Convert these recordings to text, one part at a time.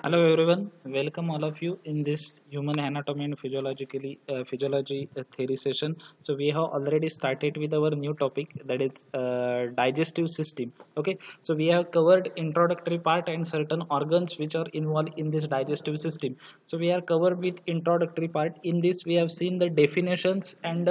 Hello everyone, welcome all of you in this human anatomy and physiology theory session. So we have already started with our new topic, that is digestive system. Okay, so we have covered introductory part and certain organs which are involved in this digestive system. So we are covered with introductory part. In this we have seen the definitions and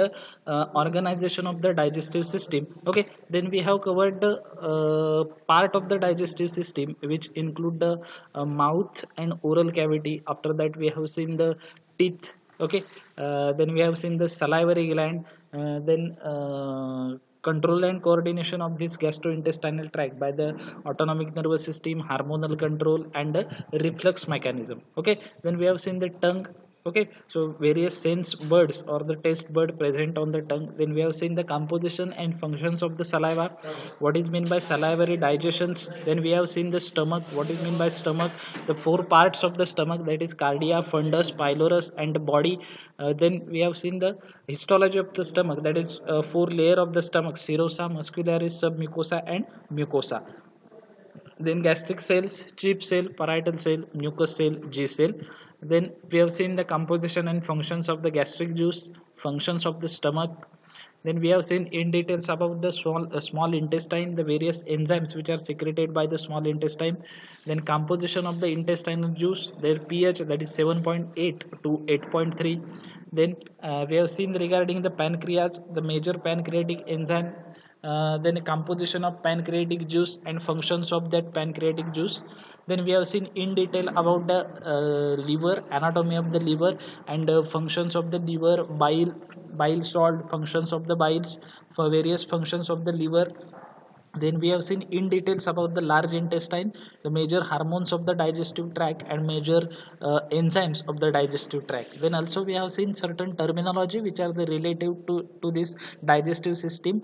organization of the digestive system. Okay, then we have covered the part of the digestive system which include the mouth and oral cavity. After that we have seen the teeth. Okay, then we have seen the salivary gland, then control and coordination of this gastrointestinal tract by the autonomic nervous system, hormonal control, and reflux mechanism. Okay, then we have seen the tongue. Okay, so various sense buds or the taste bud present on the tongue. Then we have seen the composition and functions of the saliva, what is meant by salivary digestions. Then we have seen the stomach, what is meant by stomach, the four parts of the stomach, that is cardia, fundus, pylorus, and the body. Then we have seen the histology of the stomach, that is four layer of the stomach: serosa, muscularis, submucosa, and mucosa. Then gastric cells, chief cell, parietal cell, mucous cell, G cell. Then we have seen the composition and functions of the gastric juice, functions of the stomach. Then we have seen in details about the small intestine, the various enzymes which are secreted by the small intestine. Then composition of the intestinal juice, their pH, that is 7.8 to 8.3. Then we have seen regarding the pancreas, the major pancreatic enzyme, then a composition of pancreatic juice and functions of that pancreatic juice. Then we have seen in detail about the liver, anatomy of the liver, and functions of the liver, bile salt, functions of the biles, for various functions of the liver. Then we have seen in details about the large intestine, the major hormones of the digestive tract, and major enzymes of the digestive tract. Then also we have seen certain terminology which are the relative to this digestive system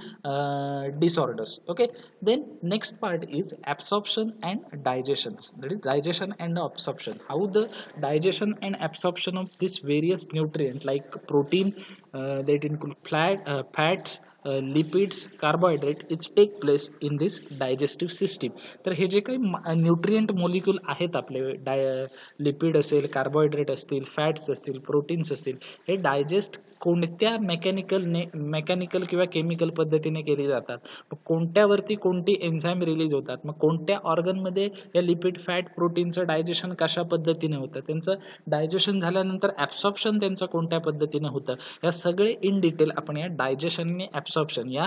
disorders. Okay, then next part is absorption and digestions, that is digestion and absorption. How the digestion and absorption of this various nutrients like protein, that include fats, lipids, carbohydrate, it's take place in this digestive system. तर हे जे काही nutrient molecule आहेत आपले, lipid असेल, carbohydrate असतील, fats असतील, proteins असतील, हे डायजेस्ट कोणत्या मेकॅनिकल किंवा केमिकल पद्धतीने केली जातात, मग कोणत्यावरती कोणती एन्झाईम रिलीज होतात, मग कोणत्या ऑर्गनमध्ये या लिपिड, फॅट, प्रोटीनचं डायजेशन कशा पद्धतीने होतं, त्यांचं डायजेशन झाल्यानंतर ॲब्सॉर्प्शन त्यांचं कोणत्या पद्धतीने होतं, या सगळे इन डिटेल आपण या डायजेशन आणि ॲब्सॉर्प्शन या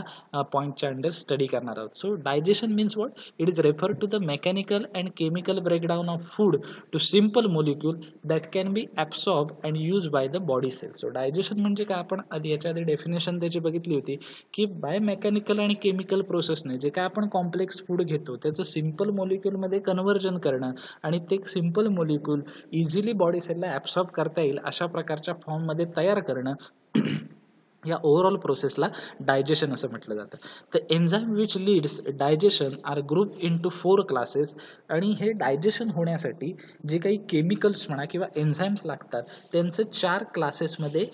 पॉईंटच्या अंडर स्टडी करणार आहोत. So digestion means what? It is refer to the mechanical and chemical breakdown of food to simple molecule that can be absorb and use by the body cell. So digestion म्हणजे काय, आपण आधी याच्या आधी definition त्याची बघितली होती की बाय मेकॅनिकल आणि केमिकल प्रोसेसने जे काय आपण कॉम्प्लेक्स फूड घेतो त्याचं सिम्पल मोलिक्यूलमध्ये कन्व्हर्जन करणं आणि ते simple molecule easily body सेलला absorb करता येईल अशा प्रकारच्या फॉर्ममध्ये तयार करणं, या ओव्हरऑल प्रोसेसला डायजेशन असं म्हटलं जातं. तर enzyme which leads digestion are group in to 4 classes. आणि हे डायजेशन होण्यासाठी जे काही केमिकल्स म्हणा किंवा एन्झाईम्स लागतात त्यांचं 4 क्लासेसमध्ये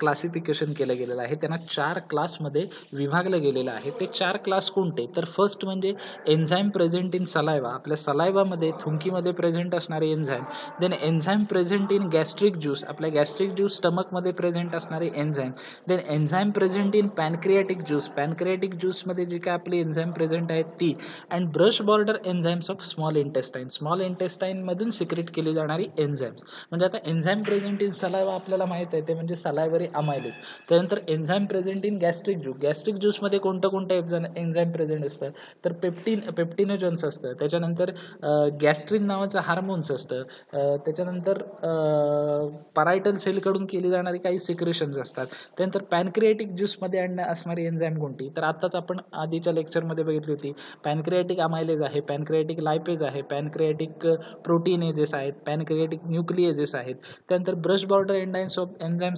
क्लासिफिकेशन केलं गेलेलं आहे, त्यांना 4 क्लासमध्ये विभागलं गेलेलं आहे. ते 4 क्लास कोणते? तर फर्स्ट म्हणजे एन्झाईम प्रेझेंट इन सलायवा, आपल्या सलायवामध्ये, थुंकीमध्ये प्रेझेंट असणारे enzyme. Then enzyme present in gastric juice, आपल्या गॅस्ट्रिक ज्यूस स्टमकमध्ये प्रेझेंट असणारे enzyme. Then enzyme present in pancreatic juice, pancreatic ज्यूसमध्ये जी काय आपली एन्झाईम प्रेझेंट आहेत ती. And brush border enzymes of small intestine, small इंटेस्टाईनमधून सिक्रेट केली जाणारी एन्झाईम्स. म्हणजे आता एन्झाईम प्रेझेंट इन सलायवा आपल्याला माहित आहे, ते म्हणजे सलायवरी अमायलेज. त्यानंतर enzyme present in gastric juice, gastric ज्यूसमध्ये कोणतं एन्झाईम प्रेझेंट असतं, तर पेप्टिनोजन्स असतं. त्याच्यानंतर गॅस्ट्रिन नावाचं हार्मोन्स असतं. त्याच्यानंतर परायटल सेलकडून केली जाणारी काही सिक्रेशन्स असतात. त्यानंतर पॅनक्रियाटिक ज्यूसमध्ये असणारी एन्झाईम कोणती, तर आत्ताच आपण आधीच्या लेक्चरमध्ये बघितली होती. पॅनक्रियाटिक अमायलेज आहे, पॅनक्रियाटिक लायपेज आहे, पॅनक्रियाटिक प्रोटीनेजेस आहेत, पॅनक्रियाटिक न्यूक्लिएजेस आहेत. त्यानंतर brush border enzymes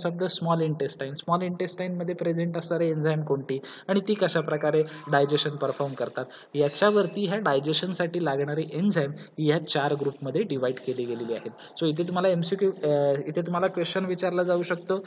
of the small intestine, small इंटेस्टाईनमध्ये प्रेझेंट असणारी एन्झाईम कोणती आणि ती कशा प्रकारे डायजेशन परफॉर्म करतात, याच्यावरती ह्या डायजेशनसाठी लागणारी एन्झाईम ह्या 4 ग्रुपमध्ये डिवाइड केली गेलेली आहेत. सो इथे तुम्हाला इथे तुम्हाला क्वेश्चन विचारला जाऊ शकतो,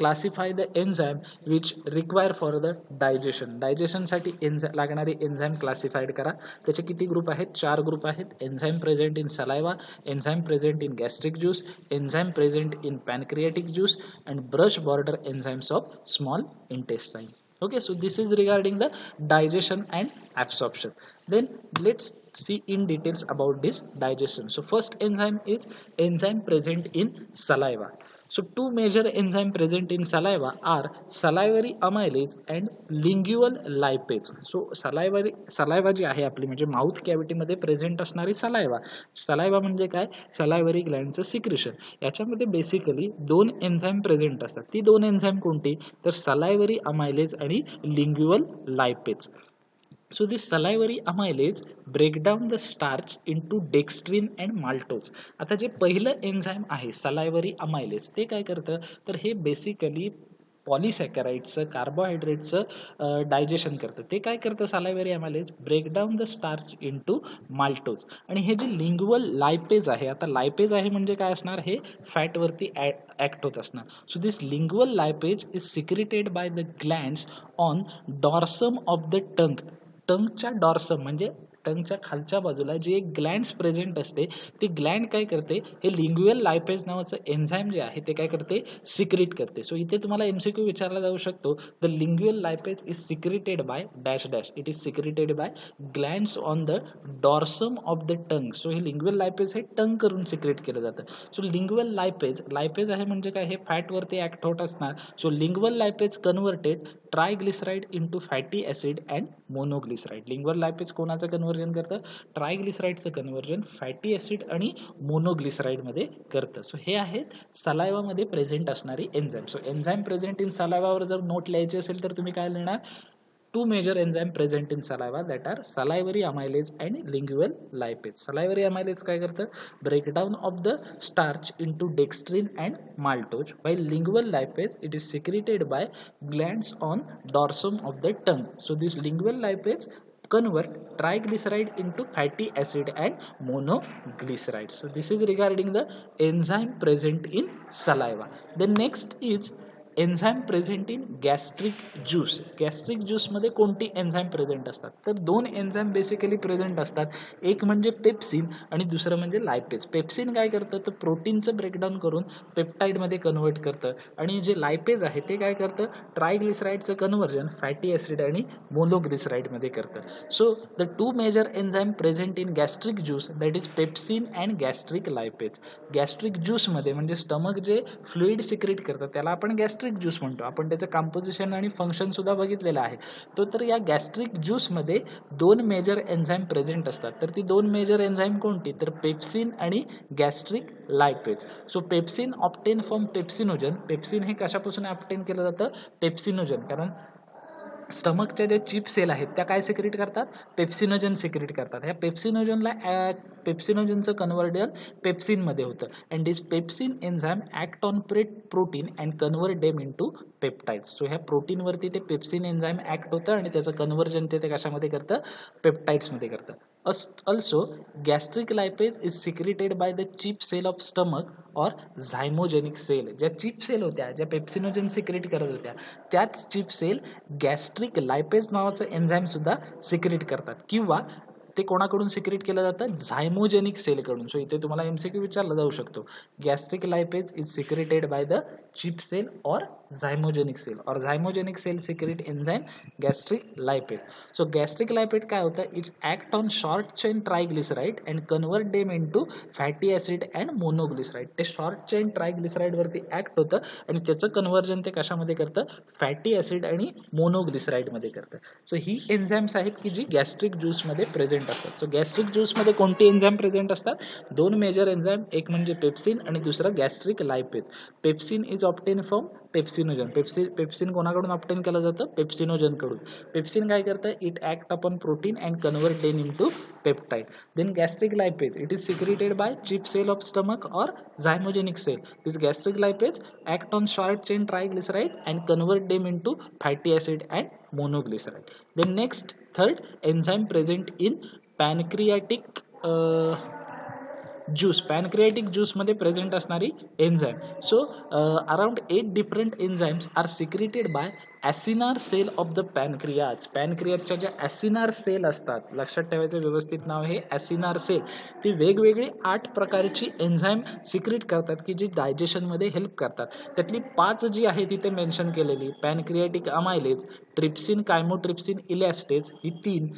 classify the enzyme which require for the digestion साठी लागणारी एन्झाईम क्लासिफाईड करा. त्याचे किती ग्रुप आहेत? 4 ग्रुप आहेत. Enzyme present in saliva, enzyme present in gastric juice, enzyme present in pancreatic juice and brush border enzymes of small intestine. Okay, so this is regarding the digestion and absorption. Then let's see in details about this digestion. So first enzyme is enzyme present in saliva. So two major enzyme present in saliva are salivary amylase and lingual lipase. So saliva जी आहे आपली म्हणजे mouth cavity मध्ये present असणारी saliva म्हणजे काय? सलायव्हरी ग्लँडचं secretion. याच्यामध्ये basically दोन enzyme present असतात. ती दोन एन्झाईम कोणती? तर सलायव्हरी अमायलेज आणि लिंग्युअल लायपेज. So this salivary amylase break down the starch into dextrin and maltose. आता जे पहिलं एन्झाईम आहे salivary amylase ते काय करतं? तर हे बेसिकली पॉलिसॅकराइड्सचं कार्बोहायड्रेटचं डायजेशन करतं. ते काय करतं salivary amylase? Break down the starch into maltose. आणि हे जे लिंग्युअल लायपेज आहे, आता लायपेज आहे म्हणजे काय असणार? हे फॅटवरती ॲक्ट होत असणार. So this lingual lipase is secreted by the glands on dorsum of the tongue. टंगच्या डॉर्सम म्हणजे टंगच्या खालच्या बाजूला जी एक ग्लँड्स प्रेझेंट असते, ती ग्लँड काय करते? हे लिंग्युअल लायपेज नावाचं एन्झाईम जे आहे ते काय करते? सिक्रेट करते. सो इथे तुम्हाला एमसीक्यू विचारला जाऊ शकतो, the lingual lipase is secreted by dash dash. It is secreted by glands on the dorsum of the tongue. So हे लिंग्युअल लायपेज हे टंग करून सिक्रेट केलं जातं. सो लिंग्युअल लायपेज आहे म्हणजे काय? हे फॅटवरती ॲक्ट होत असणार. So lingual lipase converted triglyceride into fatty acid and monoglyceride. Lingual lipase कोणाचं कन्व्हर्जन करतं? ट्रायग्लिसराइडचं कन्व्हर्जन फॅटी ॲसिड आणि मोनोग्लिसराइडमध्ये करतं. सो हे आहेत सलायवामध्ये प्रेझेंट असणारी enzyme. So enzyme present in सलायवावर जर नोट लिहायची असेल तर तुम्ही काय लिहिणार? Two major enzymes present in saliva that are salivary amylase and lingual lipase. Salivary amylase काय करतं? Breakdown of the starch into dextrin and maltose, while lingual lipase it is secreted by glands on dorsum of the tongue. So this lingual lipase convert triglyceride into fatty acid and monoglyceride. So this is regarding the enzyme present in saliva. The next is enzyme present in gastric juice. Gastric ज्यूसमध्ये कोणती enzyme present असतात? तर दोन enzyme basically present असतात. एक म्हणजे pepsin आणि दुसरं म्हणजे लायपेज. पेप्सिन काय करतं? तर प्रोटीनचं ब्रेकडाऊन करून पेप्टाईडमध्ये कन्व्हर्ट करतं आणि जे लायपेज आहे ते काय करतं? ट्रायग्लिसराइडचं कन्व्हर्जन फॅटी ॲसिड आणि मोनोग्लिसराइडमध्ये करतं. So the two major enzyme present in gastric juice that is pepsin and gastric lipase. Gastric ज्यूसमध्ये म्हणजे स्टमक जे फ्लुइड सिक्रेट करतं त्याला आपण गॅस्ट्रिक ज्यूस म्हणतो. आपण त्याचं कंपोजिशन आणि फंक्शन सुद्धा बघितलेलं आहे. तर या गॅस्ट्रिक ज्यूसमध्ये दोन मेजर एन्झाईम प्रेझेंट असतात. तर ती दोन मेजर एन्झाईम कोणती? तर पेप्सिन आणि gastric lipase. So pepsin obtain from pepsinogen. Pepsin हे कशापासून ऑप्टेन केलं जातं? पेप्सिनोजन. कारण स्टमकच्या ज्या चिप सेल आहेत त्या काय सिक्रेट करतात? पेप्सिनोजन सिक्रेट करतात. ह्या पेप्सिनोजनचं कन्व्हर्जन पेप्सिनमध्ये होतं. And this pepsin enzyme act on protein and convert them into peptides. So ह्या प्रोटीनवरती ते पेप्सिन एन्झाईम ॲक्ट होतं आणि त्याचं कन्व्हर्जन ते कशामध्ये करतं? पेप्टाइड्समध्ये करतं. Also, gastric lipase is secreted by the chief cell of stomach or zymogenic cell. ज्या चिप सेल होत्या, ज्या पेप्सिनोजन सिक्रेट करत होत्या, त्याच चिप सेल गॅस्ट्रिक लायपेज नावाचं एन्झाईम सुद्धा सिक्रेट करतात किंवा ते कोणाकडून सिक्रेट केलं जातं? झायमोजेनिक सेलकडून. सो इथे तुम्हाला एमसीक्यू विचारला जाऊ शकतो. Gastric lipase is secreted by the chief cell or zymogenic cell or zymogenic cell secrete enzyme gastric lipase. So gastric lipase काय होतं? It's act on short chain triglyceride and convert them into fatty acid and monoglyceride. ते short chain ट्रायग्लिसराइडवरती act होतं आणि त्याचं conversion ते कशामध्ये करतं? फॅटी ॲसिड आणि मोनोग्लिसराइडमध्ये करतं. सो ही एन्झाईम्स आहेत की जी गॅस्ट्रिक ज्यूसमध्ये प्रेझेंट असतात. सो गॅस्ट्रिक ज्यूसमध्ये कोणती एन्झाईम प्रेझेंट असतात? दोन मेजर एन्झाईम, एक म्हणजे पेप्सिन आणि दुसरं gastric lipase. Pepsin is obtain from pepsinogen. Pepsin कोणाकडून ऑप्टेन केलं जातं? पेप्सिनोजनकडून. पेप्सिन काय करतं? It act upon protein and convert them into peptide. Then gastric lipase it is secreted by chief cell of stomach or zymogenic cell. This gastric lipase act on short chain triglyceride and convert them into fatty acid and monoglyceride. Then next, third enzyme present in pancreatic juice, pancreatic ज्यूसमध्ये present असणारी enzyme. So around 8 different enzymes are secreted by acinar cell of the pancreas. पॅनक्रियाजच्या ज्या acinar sale असतात, लक्षात ठेवायचं व्यवस्थित नाव हे ॲसिनार sale, ती वेगवेगळी 8 प्रकारची एन्झाईम सिक्रेट करतात की जी डायजेशनमध्ये हेल्प करतात. त्यातली 5 जी आहे तिथे मेन्शन केलेली, पॅनक्रियाटिक अमायलेज, ट्रिप्सिन, कायमोट्रिप्सिन, इलॅस्टेज ही 3,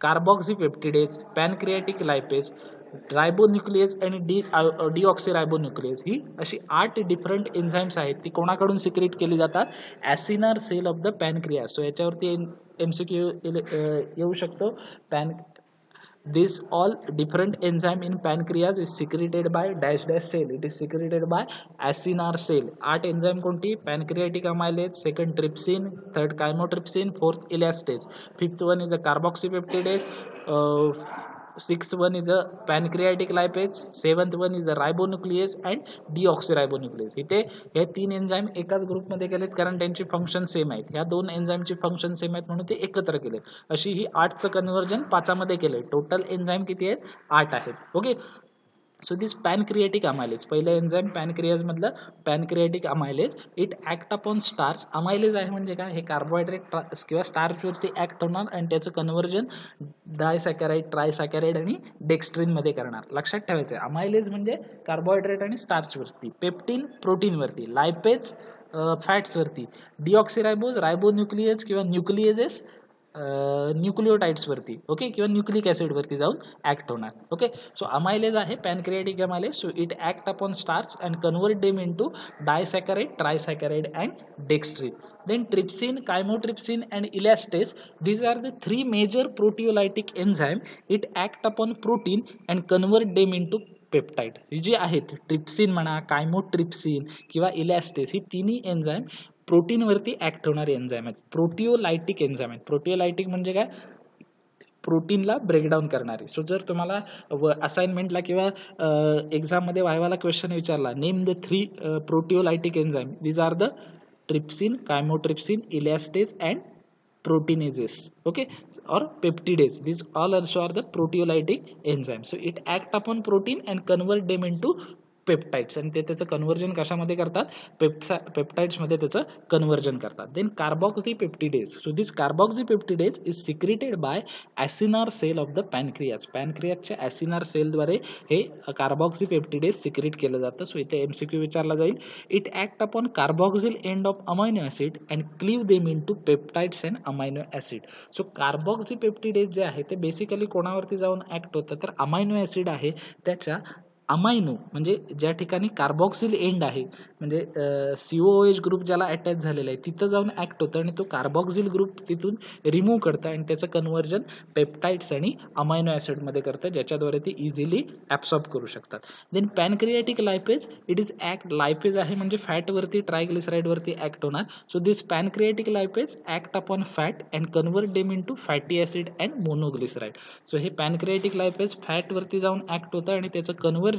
कार्बॉक्झिपेप्टिडेज, पॅनक्रियाटिक लायपेज, रायबोन्यूक्लियस आणि डिऑक्सिरायबोन्यूक्लियस ही अशी 8 डिफरंट एन्झाईम्स आहेत. ती कोणाकडून सिक्रेट केली जातात? ॲसिनार सेल ऑफ द पॅनक्रियास. सो याच्यावरती MCQ येऊ शकतो. This all different enzyme in pancreas is secreted by dash dash cell. It is secreted by acinar cell. 8 enzyme कोणती? Pancreatic amylase, second trypsin, third chymotrypsin, fourth elastase, fifth one is a carboxypeptidase, sixth one is a pancreatic lipase, seventh one is a ribonuclease and deoxyribonuclease. इथे हे 3 enzyme एकाच ग्रुपमध्ये केलेत कारण त्यांची function same आहेत. ह्या 2 एन्झाईमची फंक्शन सेम आहेत म्हणून ते एकत्र केले. अशी ही 8चं कन्व्हर्जन 5मध्ये केले. टोटल एन्झाईम किती आहेत? 8 आहेत. Okay. So this pancreatic amylase, पहिलं एन्झाईम पॅनक्रियाज मधलं pancreatic amylase, it act upon starch. Amylase आहे म्हणजे काय? हे कार्बोहायड्रेट किंवा स्टार्चवरती ॲक्ट होणार आणि त्याचं कन्व्हर्जन डायसॅकॅराइड, ट्रायसॅकॅराइड आणि डेक्स्ट्रिनमध्ये करणार. लक्षात ठेवायचं आहे, अमायलेज म्हणजे कार्बोहायड्रेट आणि स्टार्चवरती, पेप्टिन प्रोटीनवरती, लायपेज फॅट्सवरती, डिऑक्सिरायबोज रायबोन्यूक्लियेज किंवा न्यूक्लिएजेस न्यूक्लिओटाइड्सवरती, ओके, किंवा न्यूक्लिक ॲसिडवरती जाऊन ॲक्ट होणार. ओके. सो अमायलेज आहे pancreatic amylase. So it act upon starch and convert them into disaccharide, trisaccharide and dextrin. Then trypsin, chymotrypsin and elastase, these are the 3 major proteolytic enzyme. It act upon protein and convert them into peptide. ही जी आहेत trypsin म्हणा, chymotrypsin किंवा elastase, ही तिन्ही enzyme प्रोटीनवरती act होणारे enzyme आहेत. प्रोटिओलायटिक एन्झाईम आहेत. प्रोटिओलायटिक म्हणजे काय? प्रोटीनला ब्रेकडाऊन करणारी. सो जर तुम्हाला असाइनमेंटला किंवा एक्झाममध्ये वायवाला क्वेश्चन विचारला, name the 3 proteolytic enzyme, these are the trypsin, chymotrypsin, elastase and proteinases, okay, or peptidase. These all also are the proteolytic enzymes. So it act upon protein and convert them into peptides, आणि ते त्याचं conversion कशामध्ये करतात? पेप्टाइड्समध्ये त्याचं कन्व्हर्जन करतात. Then carboxypeptidase. So this carboxypeptidase is secreted by acinar cell of the pancreas. पॅनक्रियाजच्या acinar सेलद्वारे हे कार्बॉक्झिपेप्टिडेज सिक्रेट केलं जातं. सो इथे MCQ विचारला जाईल. It act upon carboxyl end of amino acid and cleave them into peptides and amino acid. So carboxypeptidase जे आहे ते बेसिकली कोणावरती जाऊन ॲक्ट होतं? तर अमायनो ॲसिड आहे त्याच्या अमायनो, म्हणजे ज्या ठिकाणी कार्बॉक्सिल एंड आहे, म्हणजे COOH ग्रुप ज्याला अटॅच झालेला आहे तिथं जाऊन ॲक्ट होतं आणि तो कार्बॉक्सिल ग्रुप तिथून रिमूव्ह करतं आणि त्याचं कन्व्हर्जन पेप्टाइड्स आणि अमायनो ॲसिडमध्ये करतं, ज्याच्याद्वारे ते इझिली ॲब्सॉर्ब करू शकतात. Then pancreatic lipase, it is act, lipase आहे म्हणजे फॅटवरती, ट्रायग्लिसराईडवरती ॲक्ट होणार. So this pancreatic lipase act upon fat and convert them into fatty acid and monoglyceride. So हे पॅनक्रियाटिक लायपेज फॅटवरती जाऊन ॲक्ट होतं आणि त्याचं कन्व्हर्जन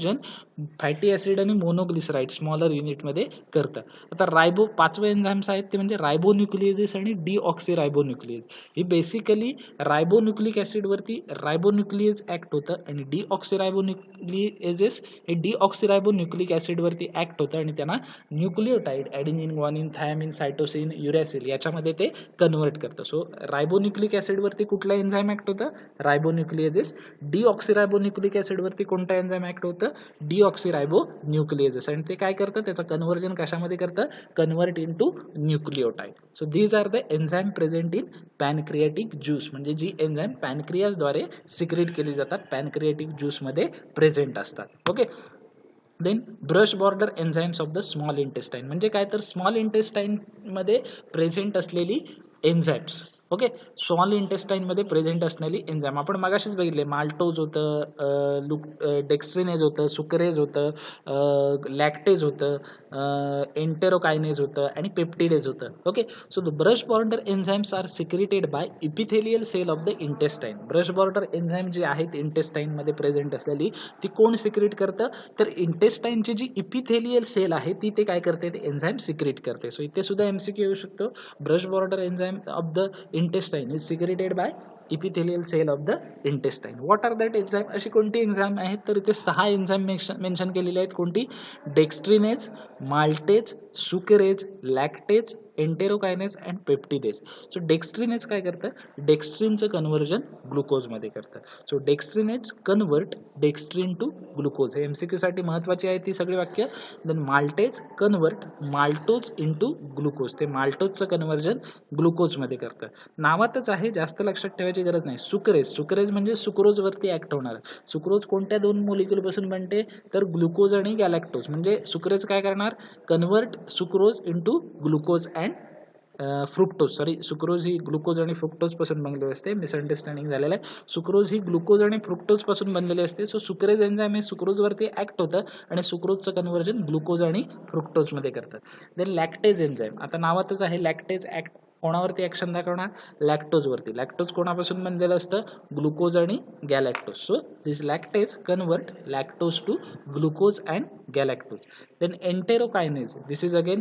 फॅटी ॲसिड आणि मोनोग्लिसराईड स्मॉलर युनिटमध्ये करतं. आता रायबो 5वे एन्झाईम्स आहेत ते म्हणजे रायबोन्यूक्लिएजेस आणि डिऑक्सिरायबोन्यूक्लिएज. ही बेसिकली रायबोन्यूक्लिक ॲसिडवरती रायबोन्यूक्लिएज ॲक्ट होतं आणि डिऑक्सिरायबोन्यूक्लिएजेस हे डिऑक्सिरायबोन्यूक्लिक ॲसिडवरती ॲक्ट होतं आणि त्यांना न्यूक्लिओटाइड ॲडेनिन, ग्वानिन, थायमिन, सायटोसिन, युरॅसिल याच्यामध्ये ते कन्वर्ट करतं. सो रायबोन्यूक्लिक ॲसिडवरती कुठला एन्झाईम ॲक्ट होतं? रायबोन्यूक्लिएजेस. डिऑक्सिरायबोन्यूक्लिक ॲसिडवरती कोणता एन्झाईम ॲक्ट होतं? डिऑक्सिरायबोन्यूक्लिएजेस. आणि ते काय करतं? त्याचं कन्व्हर्जन कशामध्ये करतं? Convert into nucleotide. So these are the enzyme present in pancreatic juice, म्हणजे जी एन्झाईम पॅनक्रियाजद्वारे सिक्रेट केली जातात, पॅनक्रियाटिक ज्यूसमध्ये प्रेझेंट असतात. Okay. Then brush border enzymes of the small intestine, म्हणजे काय? तर स्मॉल इंटेस्टाईनमध्ये प्रेझेंट असलेली एन्झाईम्स. ओके. स्मॉल इंटेस्टाईनमध्ये प्रेझेंट असलेली एन्झाईम आपण मगाशीच बघितले. माल्टोज होतं, डेक्स्ट्रिनेज होतं, सुक्रेज होतं, लॅक्टेज होतं, एंटेरोकायनेज होतं आणि पेप्टिडेज होतं. Okay. So the brush border enzymes are secreted by epithelial cell of the intestine. Brush border enzyme जी आहेत इंटेस्टाईनमध्ये प्रेझेंट असलेली ती कोण सिक्रेट करतं? तर इंटेस्टाईनची जी इपिथेलियल सेल आहे ती ते काय करते? ते एन्झाईम सिक्रेट करते. सो इथे सुद्धा MCQ येऊ शकतो. Brush border enzyme of the intestine is secreted by epithelial cell of the intestine. What are that enzyme? अशी कोणती एन्झाईम आहेत? तर इथे 6 एन्झाईम मेन्शन केलेले आहेत. कोणती? Dextrinase, maltase, sucrase, lactase, enterokinase and peptidase. So dextrinase काय करतं? डेक्स्ट्रिनचं कन्व्हर्जन ग्लुकोजमध्ये करतं. So dextrinase convert dextrin to glucose. हे MCQ साठी महत्त्वाची आहे ती सगळी वाक्य. Then maltase convert maltose into glucose. ते माल्टोजचं कन्व्हर्जन ग्लुकोजमध्ये करतं. नावातच आहे, जास्त लक्षात ठेवायची गरज नाही. सुक्रेज, सुक्रेज म्हणजे सुक्रोजवरती ऍक्ट होणार. सुक्रोज कोणत्या 2 मोलिक्यूल पासून बनते? तर ग्लुकोज आणि गॅलॅक्टोज. म्हणजे सुक्रेज काय करणार? Convert sucrose into glucose and fructose. Sorry, sucrose he glucose आणि फ्रुक्टोज पासून बनलेली असते. मिसअंडरस्टँडिंग झालेलं आहे. सुक्रोज ही ग्लुकोज आणि फ्रुक्टोज पासून बनलेली असते. सो सुक्रेज एन्झाईम हे सुक्रोजवरती ऍक्ट होतं आणि सुक्रोजचं कन्व्हर्जन ग्लुकोज आणि फ्रुक्टोज मध्ये करतात. देन लॅक्टेज एन्झाईम, आता नावातच आहे लॅक्टेज ऍक्ट कोणावरती ऍक्शन दाखवणार? लॅक्टोजवरती. लॅक्टोज कोणापासून बनलेलं असतं? ग्लुकोज आणि galactose. So this lactase convert lactose to glucose and galactose. Then enterokinase, this is again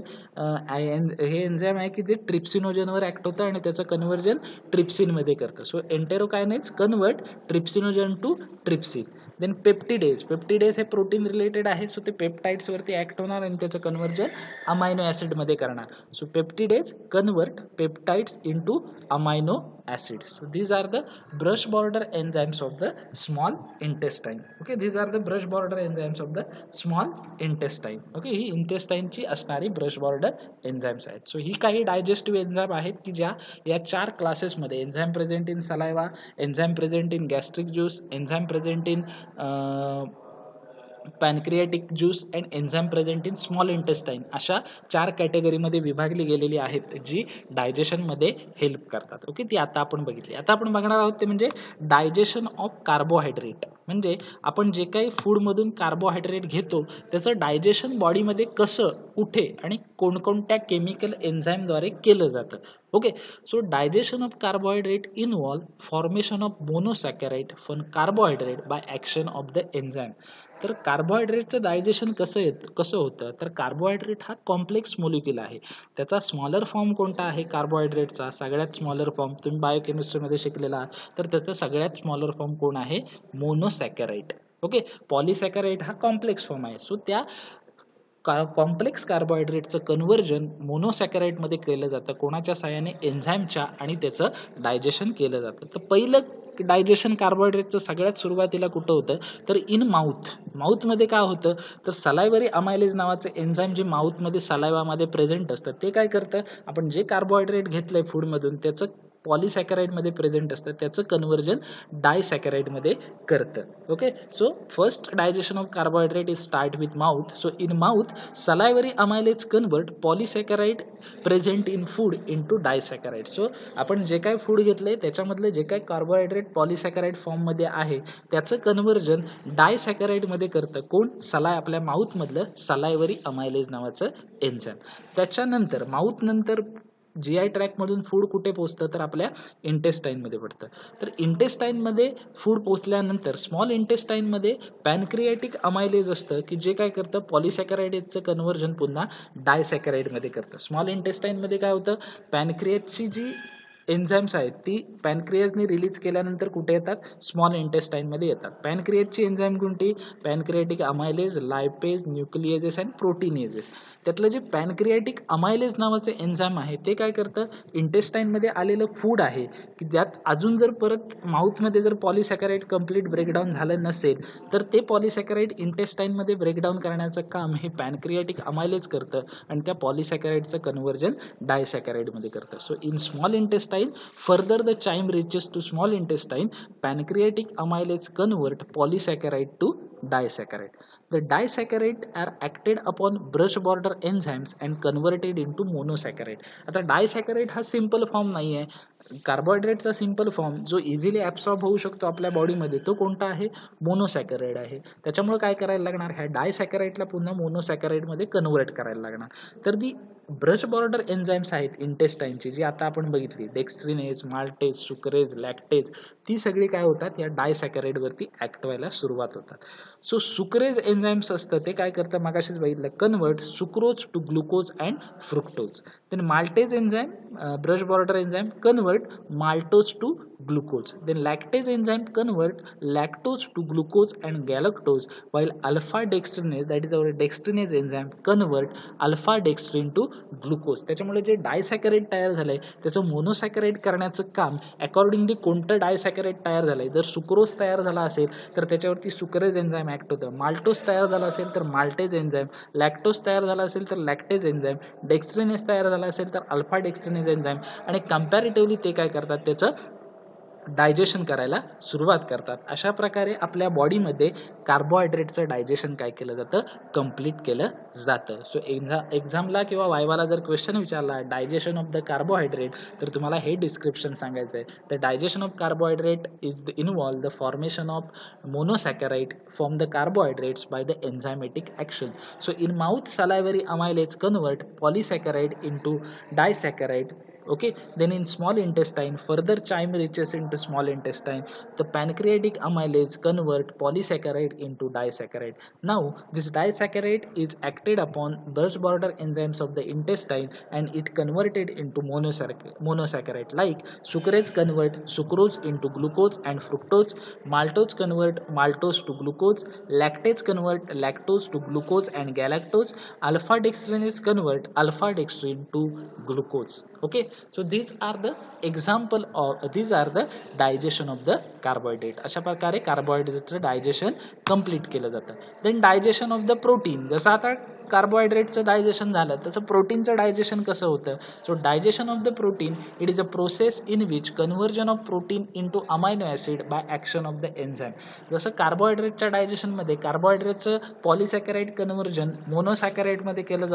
हे एन्झाईम आहे की जे ट्रिप्सिनोजनवर ऍक्ट होतं आणि त्याचं कन्व्हर्जन ट्रिप्सिनमध्ये करतं. So enterokinase convert trypsinogen to trypsin. Then peptidase, peptidase हे प्रोटीन रिलेटेड आहे. सो ते पेप्टाइड्सवरती ऍक्ट होणार आणि त्याचं कन्व्हर्जन अमायनो ॲसिडमध्ये करणार. So peptidase convert peptides into amino acids. So these are the brush border enzymes of the small intestine. Okay, these are the brush border enzymes of the small intestine. Okay, he intestine ची असणारी brush border enzymes आहेत. So ही काही digestive enzyme आहेत की ज्या या 4 classes मध्ये, enzyme present in saliva, enzyme present in gastric juice, enzyme present in pancreatic juice and enzyme present in small intestine, अशा 4 कॅटेगरीमध्ये विभागली गेलेली आहेत जी डायजेशन मध्ये हेल्प करतात. ओके, ती आता आपण बघितली. आता आपण बघणार आहोत ते म्हणजे डायजेशन ऑफ कार्बोहायड्रेट. म्हणजे आपण जे काही फूडमधून कार्बोहायड्रेट घेतो त्याचं डायजेशन बॉडीमध्ये कसं, कुठे आणि कोणकोणत्या केमिकल एन्झाईमद्वारे केलं जातं. Okay, so digestion of carbohydrate involve formation of monosaccharide from carbohydrate by action of the enzyme. तर कार्बोहायड्रेटचं डायजेशन कसं होतं? तर कार्बोहायड्रेट हा कॉम्प्लेक्स मोलिक्यूल आहे. त्याचा स्मॉलर फॉर्म कोणता आहे कार्बोहायड्रेटचा? सगळ्यात स्मॉलर फॉर्म तुम्ही बायोकेमिस्ट्रीमध्ये शिकलेला आहात. तर त्याचा सगळ्यात स्मॉलर फॉर्म कोण आहे? मोनोसॅकराइड. ओके, पॉलिसॅकराइड हा कॉम्प्लेक्स फॉर्म आहे. सो त्या कॉम्प्लेक्स कार्बोहायड्रेटचं कन्व्हर्जन मोनोसॅकराइडमध्ये केलं जातं. कोणाच्या साहाय्याने? एन्झाईमच्या, आणि त्याचं डायजेशन केलं जातं. तर पहिलं डायजेशन कार्बोहायड्रेटचं सगळ्यात सुरुवातीला कुठं होतं? तर इन माउथ. माउथमध्ये काय होतं? तर सलायवरी अमायलेज नावाचं एन्झाईम जे माउथमध्ये सलायवामध्ये प्रेझेंट असतं ते काय करतं? आपण जे कार्बोहायड्रेट घेतलंय फूडमधून त्याचं पॉलिसॅकराइडमध्ये प्रेझेंट असतं, त्याचं कन्व्हर्जन डायसॅकराइडमध्ये करतं. Okay, so first digestion of carbohydrate is start with mouth. So in mouth salivary amylase convert polysaccharide present in food into disaccharide. So आपण जे काय फूड घेतलंय त्याच्यामधले जे काय कार्बोहायड्रेट पॉलिसॅकराइड फॉर्ममध्ये आहे त्याचं कन्व्हर्जन डायसॅकराइडमध्ये करतं. कोण? आपल्या माउथमधलं सलायवरी अमायलेज नावाचं एन्झाईम. त्याच्यानंतर माउथ नंतर GI ट्रॅकमधून फूड कुठे पोचतं? तर आपल्या इंटेस्टाईनमध्ये पडतं. तर इंटेस्टाईनमध्ये फूड पोचल्यानंतर स्मॉल इंटेस्टाईनमध्ये पॅनक्रियाटिक अमायलेज असतं की जे काय करतं? पॉलिसॅकराइडचं कन्व्हर्जन पुन्हा डायसॅकराइडमध्ये करतं. स्मॉल इंटेस्टाईनमध्ये काय होतं? पॅनक्रियाची जी एन्झाईम्स आहेत ती पॅनक्रियाजने रिलीज केल्यानंतर कुठे येतात? स्मॉल इंटेस्टाईनमध्ये येतात. पॅनक्रियाची एन्झाईम कोणती? Pancreatic amylase, lipase, nucleases and proteinases. त्यातलं जे पॅनक्रियाटिक अमायलेज नावाचं एन्झाईम आहे ते काय करतं? इंटेस्टाईनमध्ये आलेलं फूड आहे की ज्यात अजून जर परत माउथमध्ये जर पॉलिसॅकराइड कंप्लीट ब्रेकडाऊन झालं नसेल तर ते पॉलिसॅकराइड इंटेस्टाईनमध्ये ब्रेकडाऊन करण्याचं काम हे पॅनक्रियाटिक अमायलेज करतं आणि त्या पॉलिसॅकराइडचं कन्व्हर्जन डायसॅकराइडमध्ये करतं. So in small intestine further the chyme reaches to small intestine, pancreatic amylase convert polysaccharide to disaccharide. The disaccharide are acted upon brush border enzymes and converted into monosaccharide. आता disaccharide हा simple form नाही आहे. कार्बोहायड्रेटचा simple form जो easily absorb होऊ शकतो आपल्या बॉडीमध्ये तो कोणता आहे? मोनोसॅकराइड आहे. त्याच्यामुळे काय करायला लागणार? ह्या डायसॅकराइडला पुन्हा मोनोसॅकराइडमध्ये कन्व्हर्ट करायला लागणार. तर ती ब्रश बॉर्डर एन्झाईम्स आहेत इंटेस्टाईनची जी आता आपण बघितली, डेक्स्ट्रिनेज, माल्टेज, सुक्रेज, लॅक्टेज, ती सगळी काय होतात? या डायसॅकराइडवरती ऍक्ट व्हायला सुरुवात होतात. सो सुक्रेज एन्झाईम्स असतं ते काय करतं? मागाशीच बघितलं, convert sucrose to glucose and fructose. Then maltase enzyme, brush border enzyme, convert maltose to glucose. Then lactase enzyme convert lactose to glucose and galactose, while alpha dextrinase, that is our dextrinase enzyme, convert alpha dextrin to glucose. त्याच्यामुळे जे डायसॅकराइड तयार झालंय त्याचं मोनोसॅकराइड करण्याचं काम accordingly कोणतं डायसॅकराइड तयार झालंय. जर सुक्रोज तयार झाला असेल तर त्याच्यावरती सुक्रेज एन्झाईम ऍक्ट होतं. माल्टोज तयार झाला असेल तर माल्टेज एन्झाईम, लॅक्टोज तयार झाला असेल तर लॅक्टेज एन्झाईम, डेक्स्ट्रिनेज तयार झाला असेल तर अल्फा डेक्स्ट्रिनेज एन्झाईम, आणि कंपॅरेटिव्हली ते काय करतात, त्याचं डायजेशन करायला सुरुवात करतात. अशा प्रकारे आपल्या बॉडीमध्ये कार्बोहायड्रेटचं डायजेशन काय केलं जातं, कंप्लीट केलं जातं. सो एक्झामला किंवा वायवाला जर क्वेश्चन विचारला डायजेशन ऑफ द कार्बोहायड्रेट, तर तुम्हाला हे डिस्क्रिप्शन सांगायचं आहे. The digestion of carbohydrate is involve the formation of monosaccharide from the carbohydrates by the enzymatic action. So in mouth salivary amylase convert polysaccharide into disaccharide. Okay, then in small intestine further chyme reaches into small intestine. The pancreatic amylase convert polysaccharide into disaccharide. Now this disaccharide is acted upon birch border enzymes of the intestine and it converted into monosaccharide, like sucrase convert sucrose into glucose and fructose, maltose convert maltose to glucose, lactase convert lactose to glucose and galactose, alpha dextrinase convert alpha dextrin to glucose. Okay, so these are the example of these are the digestion of the carbohydrate. अशा प्रकारे कार्बोहायड्रेटचं digestion complete केलं जातं. Then digestion of the protein. जसं आता कार्बोहायड्रेटचं digestion झालं तसं प्रोटीनचं digestion कसं होतं. So digestion of the protein it is a process in which conversion of protein into amino acid by action of the enzyme. जसं कार्बोहायड्रेटच्या डायजेशनमध्ये कार्बोहायड्रेटचं पॉलिसॅकराइड कन्व्हर्जन मोनोसॅकराइडमध्ये केलं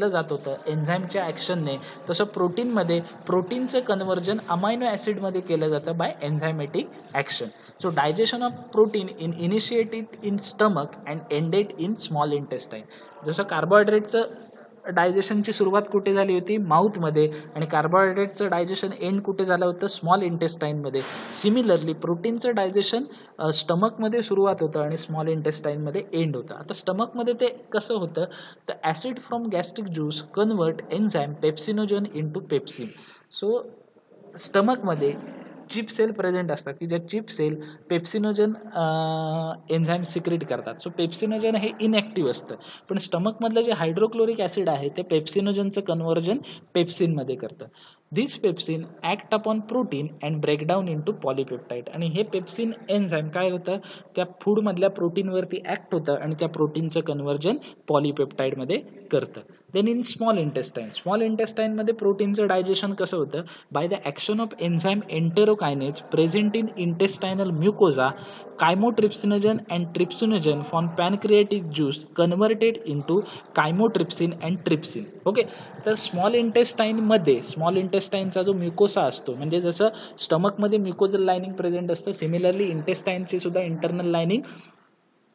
जात होतं एन्झाईमच्या ॲक्शनने, तसं प्रोटीनमध्ये प्रोटीनचं कन्व्हर्जन अमायनो ॲसिडमध्ये केलं जातं by enzymatic action. So digestion of protein initiated in stomach and ended in small intestine. जसं कार्बोहायड्रेटचं डायजेशनची सुरुवात कुठे झाली होती, माउथमध्ये, आणि कार्बोहायड्रेटचं डायजेशन एंड कुठे झालं होतं, स्मॉल इंटेस्टाईनमध्ये. सिमिलरली प्रोटीनचं डायजेशन स्टमकमध्ये सुरुवात होतं आणि स्मॉल इंटेस्टाईनमध्ये एंड होतं. आता स्टमकमध्ये ते कसं होतं, तर acid from gastric juice convert enzyme pepsinogen into pepsin. So स्टमकमध्ये चिप सेल प्रेझेंट असतात की ज्या chief cell pepsinogen enzyme secrete करतात. सो पेप्सिनोजन हे इनॲक्टिव्ह असतं, पण स्टमकमधलं जे हायड्रोक्लोरिक ॲसिड आहे ते पेप्सिनोजनचं कन्व्हर्जन पेप्सिनमध्ये करतं. This pepsin act upon protein and breakdown into polypeptide. आणि हे पेप्सिन एन्झाईम काय होतं, त्या फूडमधल्या प्रोटीनवरती ॲक्ट होतं आणि त्या प्रोटीनचं कन्व्हर्जन पॉलिपेप्टाईडमध्ये करतं. देन इन स्मॉल इंटेस्टाईनमध्ये प्रोटीनचं डायजेशन कसं होतं, by the action of enzyme enterokinase present in intestinal mucosa, chymotrypsinogen and trypsinogen from pancreatic juice converted into chymotrypsin and trypsin. Okay, तर स्मॉल इंटेस्टाईनचा जो म्युकोसा असतो, म्हणजे जसं स्टमकमध्ये म्युकोजल लायनिंग प्रेझेंट असतं, सिमिलरली इंटेस्टाईनची सुद्धा इंटरनल लायनिंग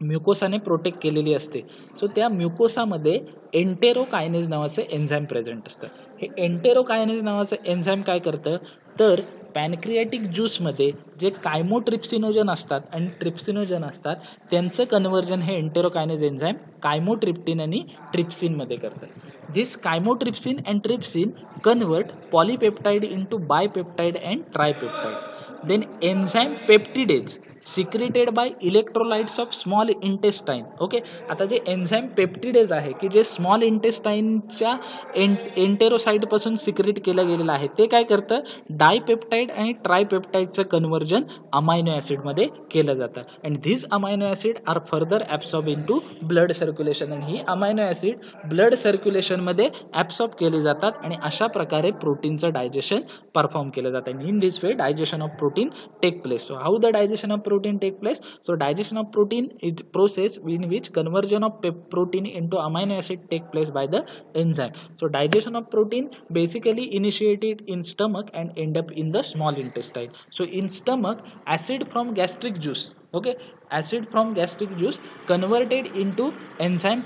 म्युकोसाने प्रोटेक्ट केलेली असते. सो त्या म्युकोसामध्ये एंटेरोकायनेज नावाचं एन्झाईम प्रेझेंट असतं. हे एंटेरोकायनेज नावाचं एन्झाईम काय करतं, तर पॅनक्रिएटिक ज्यूसमध्ये जे कायमोट्रिप्सिनोजन असतात आणि ट्रिप्सिनोजन असतात त्यांचं कन्व्हर्जन हे एंटेरोकायनेज एन्झाईम कायमोट्रिप्टिन आणि ट्रिप्सिनमध्ये करतं. This chymotrypsin and trypsin convert polypeptide into dipeptide and tripeptide. Then enzyme peptidase secreted by electrolytes of small intestine. Okay, आता जे एन्झाईम पेप्टिडेज आहे की जे स्मॉल इंटेस्टाईनच्या एंटेरोसाइटपासून सिक्रेट केलं गेलेलं आहे, ते काय करतं, डायपेप्टाईड आणि ट्रायपेप्टाईडचं कन्व्हर्जन अमायनो ॲसिडमध्ये केलं जातं. And this amino acid are further absorb in to blood circulation. आणि ही अमायनो ॲसिड ब्लड सर्क्युलेशनमध्ये ॲब्सॉर्ब केली जातात आणि अशा प्रकारे प्रोटीनचं डायजेशन परफॉर्म केलं जातं. And in this way digestion of protein take place. So how the digestion of protein take place? So digestion of protein is process in which conversion of protein into amino acid take place by the enzyme. So digestion of protein basically initiated in stomach and end up in the small intestine. So in stomach, acid from gastric juice, okay, acid from gastric juice converted into enzyme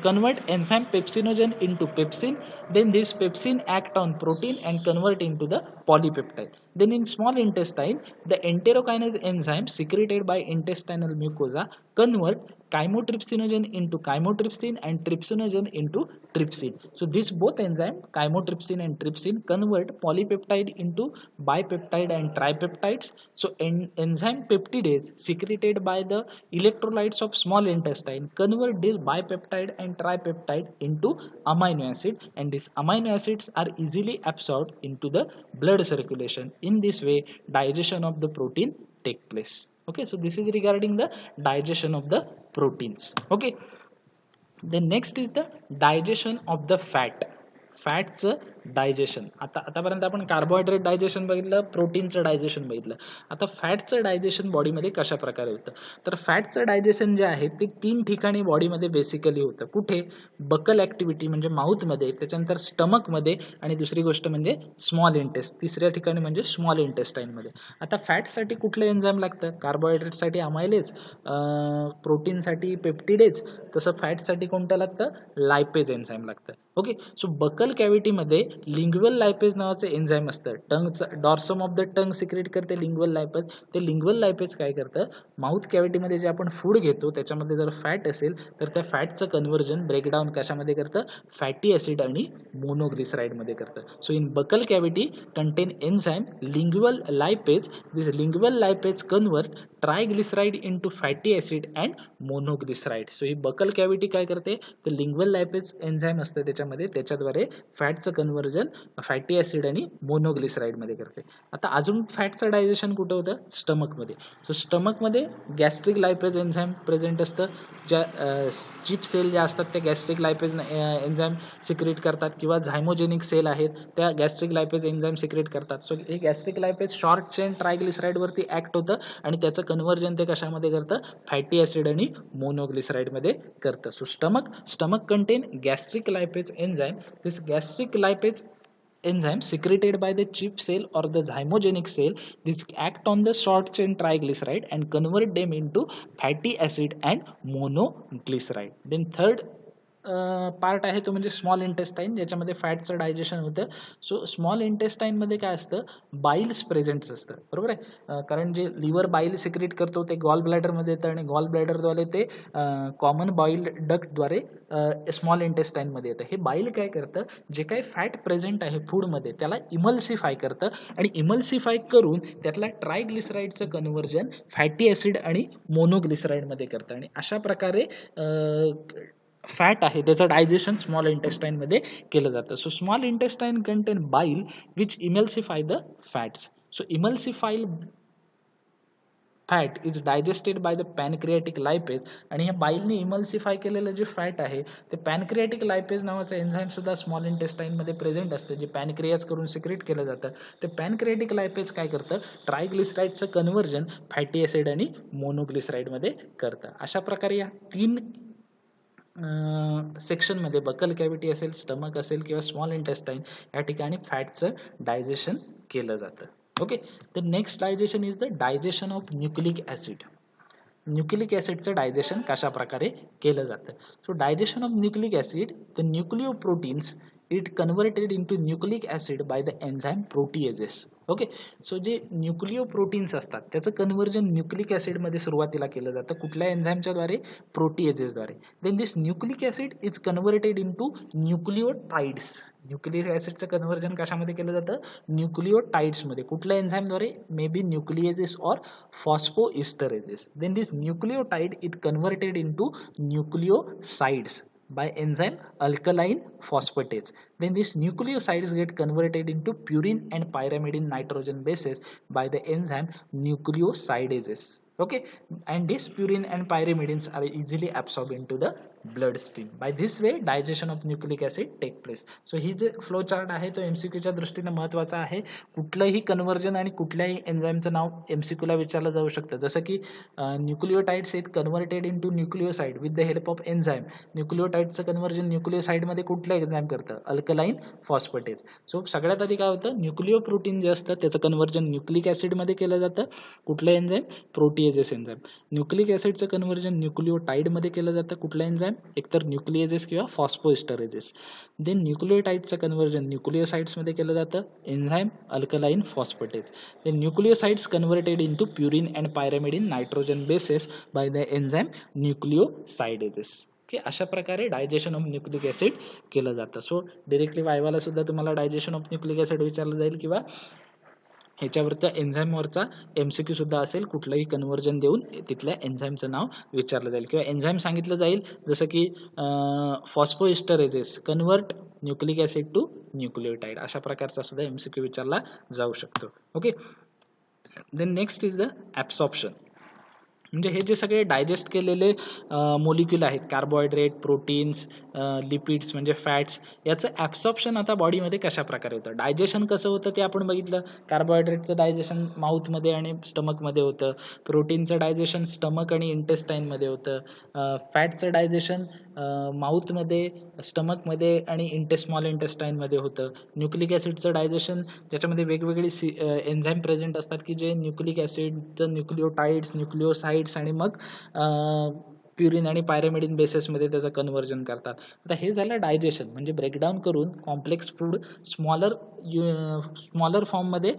convert enzyme pepsinogen into pepsin. Then this pepsin act on protein and convert into the polypeptide. Then in small intestine, the enterokinase enzyme secreted by intestinal mucosa convert chymotrypsinogen into chymotrypsin and trypsinogen into trypsin. So these both enzyme, chymotrypsin and trypsin, convert polypeptide into bipeptide and tripeptides. So enzyme peptidase secreted by the electrolytes of small intestine convert this bipeptide and tripeptide into amino acid, and these amino acids are easily absorbed into the blood circulation. In this way, digestion of the protein take place. Okay, so this is regarding the digestion of the proteins. Okay, the next is the digestion of the fats digestion. आतापर्यंत आपण carbohydrate digestion बघितलं, प्रोटीनचं digestion बघितलं. आता फॅटचं digestion बॉडीमध्ये कशा प्रकारे होतं, तर फॅटचं डायजेशन जे आहे ते 3 ठिकाणी बॉडीमध्ये बेसिकली होतं. कुठे, बकल ऍक्टिव्हिटी म्हणजे माउथमध्ये, त्याच्यानंतर स्टमकमध्ये, आणि दुसरी गोष्ट म्हणजे स्मॉल इंटेस्ट, तिसऱ्या ठिकाणी म्हणजे स्मॉल इंटेस्टाईनमध्ये. आता फॅटसाठी कुठलं एन्झाईम लागतं, कार्बोहायड्रेटसाठी अमायलेज, प्रोटीनसाठी पेप्टिडेज, तसं फॅटसाठी कोणतं लागतं, लायपेज एन्झाईम लागतं. ओके, सो बकल कॅव्हिटीमध्ये लिंग्वल लायपेज नावाचं एन्झाईम असतं. टंगचं dorsum of the tongue secrete करते लिंग्वल लायपेज. ते लिंग्वल लायपेज काय करतं, माउथ कॅव्हिटीमध्ये जे आपण फूड घेतो त्याच्यामध्ये जर फॅट असेल तर त्या फॅटचं कन्व्हर्जन ब्रेकडाऊन कशामध्ये करतं, फॅटी ॲसिड आणि मोनोग्लिसराईडमध्ये करतं. So in buccal cavity contain enzyme lingual lipase. This lingual lipase convert triglyceride into fatty acid and monoglyceride. So ही बकल कॅव्हिटी काय करते, तर लिंग्वल लायपेज एन्झाईम असतं त्याच्यामध्ये, त्याच्याद्वारे फॅटचं कन्व्हर्जन फॅटी ॲसिड आणि मोनोग्लिसराईडमध्ये करते. आता अजून फॅटचं डायजेशन कुठं होतं, स्टमकमध्ये. सो स्टमकमध्ये गॅस्ट्रिक लायपेज एन्झाईम प्रेझेंट असतं. ज्या चिप सेल ज्या असतात त्या गॅस्ट्रिक लायपेज एन्झाईम सिक्रेट करतात, किंवा झायमोजेनिक सेल आहेत त्या गॅस्ट्रिक लायपेज एन्झाईम सिक्रेट करतात. सो हे गॅस्ट्रिक लायपेज शॉर्ट चेन ट्रायग्लिसराईडवरती ॲक्ट होतं आणि त्याचं कन्व्हर्जन ते कशामध्ये करतं, फॅटी ॲसिड आणि मोनोग्लिसराईडमध्ये करतं. So stomach content gastric lipase enzyme. This gastric lipase enzyme secreted by the chip cell or the zymogenic cell, this act on the short chain triglyceride and convert them into fatty acid and monoglyceride. Then third part आहे तो म्हणजे small intestine, ज्याच्यामध्ये फॅटचं digestion होतं. So small इंटेस्टाईनमध्ये काय असतं, बाईल्स presents असतं, बरोबर आहे. कारण जे लिव्हर बाईल सिक्रेट करतो ते गॉल ब्लॅडरमध्ये येतं आणि गॉल ब्लॅडरद्वारे ते कॉमन बाईल डक्टद्वारे स्मॉल इंटेस्टाईनमध्ये येतं. हे बाईल काय करतं, जे काही फॅट प्रेझेंट आहे फूडमध्ये त्याला इमल्सिफाय करतं आणि इमल्सिफाय करून त्यातला ट्रायग्लिसराईडचं कन्व्हर्जन फॅटी ॲसिड आणि मोनोग्लिसराईडमध्ये करतं. आणि अशा प्रकारे फॅट आहे त्याचं डायजेशन स्मॉल इंटेस्टाईनमध्ये केलं जातं. So small intestine contain bile which emulsify the fats. So emulsified fat is digested by the pancreatic lipase. आणि ह्या बाईलने इमल्सिफाय केलेलं जे फॅट आहे ते पॅनक्रियाटिक लायपेज नावाचं एन्झाईम सुद्धा स्मॉल इंटेस्टाईनमध्ये प्रेझेंट असतं, जे पॅनक्रियाज करून सिक्रेट केलं जातं. ते पॅनक्रियाटिक लायपेज काय करतं, ट्रायग्लिसराईडचं कन्व्हर्जन फॅटी ॲसिड आणि मोनोग्लिसराईडमध्ये करतं. अशा प्रकारे या 3 सेक्शनमध्ये बकल कॅव्हिटी असेल, स्टमक असेल किंवा स्मॉल इंटेस्टाईन या ठिकाणी फॅटचं डायजेशन केलं जातं. Okay, the next digestion is the digestion of nucleic acid. Nucleic ॲसिडचं डायजेशन कशा प्रकारे केलं जातं. So digestion of nucleic acid, the nucleoproteins it converted into nucleic acid by the enzyme proteases. Okay, so जे nucleoproteins असतात त्याचं conversion nucleic ॲसिडमध्ये सुरुवातीला केलं जातं. कुठल्या एन्झाईमच्याद्वारे, प्रोटीएजेसद्वारे. Then this nucleic acid is converted into nucleotides. Nucleic ॲसिडचं कन्व्हर्जन कशामध्ये केलं जातं, न्यूक्लिओटाइड्समध्ये. कुठल्या एन्झाईमद्वारे, may be nucleases or phosphoesterases. Then this nucleotide it converted into nucleosides by enzyme alkaline phosphatase. Then these nucleosides get converted into purine and pyrimidine nitrogen bases by the enzyme nucleosidases. Okay, and this purine and pyrimidines are easily absorbed into the bloodstream. By this way digestion of nucleic acid take place. So ही जे flow chart आहे तो एमसीक्यूच्या दृष्टीने महत्त्वाचा आहे. कुठलंही conversion आणि कुठल्याही एन्झाईमचं नाव एमसीक्यूला विचारलं जाऊ शकतं. जसं की nucleotides is converted into nucleoside with the help of enzyme. न्यूक्लिओटाइडचं कन्व्हर्जन न्यूक्लिओसाइडमध्ये कुठलं एन्झाईम करतं, अल्कलाइन फॉस्फेटेज. सो सगळ्यात आधी काय होतं, न्यूक्लिओ प्रोटीन जे असतं त्याचं कन्व्हर्जन न्यूक्लिक ॲसिडमध्ये केलं जातं. कुठलं enzyme, protease nucleases enzyme. Nucleic ॲसिडचं कन्व्हर्जन न्यूक्लिओटाईडमध्ये केलं जातं. कुठलं एन्झाईम? एकतर न्यूक्लिएजेस किंवा फॉस्फोइस्टरेजेस. देन न्यूक्लिओटाईडचं कन्व्हर्जन न्यूक्लिओसाइड्समध्ये केलं जातं. Enzyme alkaline phosphatase. Then nucleosides converted into purine and pyrimidine nitrogen bases by the enzyme nucleosidases. की अशा प्रकारे डायजेशन ऑफ न्यूक्लिक ॲसिड केलं जातं. सो डिरेक्टली वायवाला सुद्धा तुम्हाला डायजेशन ऑफ न्यूक्लिक ॲसिड विचारलं जाईल किंवा ह्याच्यावरच्या एन्झाईमवरचा MCQ सुद्धा असेल. कुठलंही कन्व्हर्जन देऊन तिथल्या एन्झाईमचं नाव विचारलं जाईल किंवा एन्झाईम सांगितलं जाईल, जसं की phosphoesterases convert nucleic acid to nucleotide. अशा प्रकारचा सुद्धा MCQ विचारला जाऊ शकतो. Okay. Then next is the absorption. म्हणजे हे जे सगळे डायजेस्ट केलेले मोलिक्यूल आहेत, कार्बोहायड्रेट, प्रोटीन्स, लिपिड्स म्हणजे फॅट्स, याचं ॲब्सॉर्प्शन आता बॉडीमध्ये कशा प्रकारे होतं. डायजेशन कसं होतं ते आपण बघितलं. कार्बोहायड्रेटचं डायजेशन माउथमध्ये आणि स्टमकमध्ये होतं. प्रोटीनचं डायजेशन स्टमक आणि इंटेस्टाईनमध्ये होतं. फॅटचं डायजेशन माउथमध्ये, स्टमकमध्ये आणि स्मॉल इंटेस्टाईनमध्ये होतं. न्यूक्लिक ॲसिडचं डायजेशन ज्याच्यामध्ये वेगवेगळी एन्झाईम प्रेझेंट असतात की जे न्यूक्लिक ॲसिडचं न्यूक्लिओटाइड्स, न्यूक्लिओसाइड्स आणि मग प्युरिन आणि पायरामिडिन बेसेसमध्ये त्याचं कन्व्हर्जन करतात. आता हे झालं डायजेशन, म्हणजे ब्रेकडाऊन करून कॉम्प्लेक्स फूड स्मॉलर फॉर्ममध्ये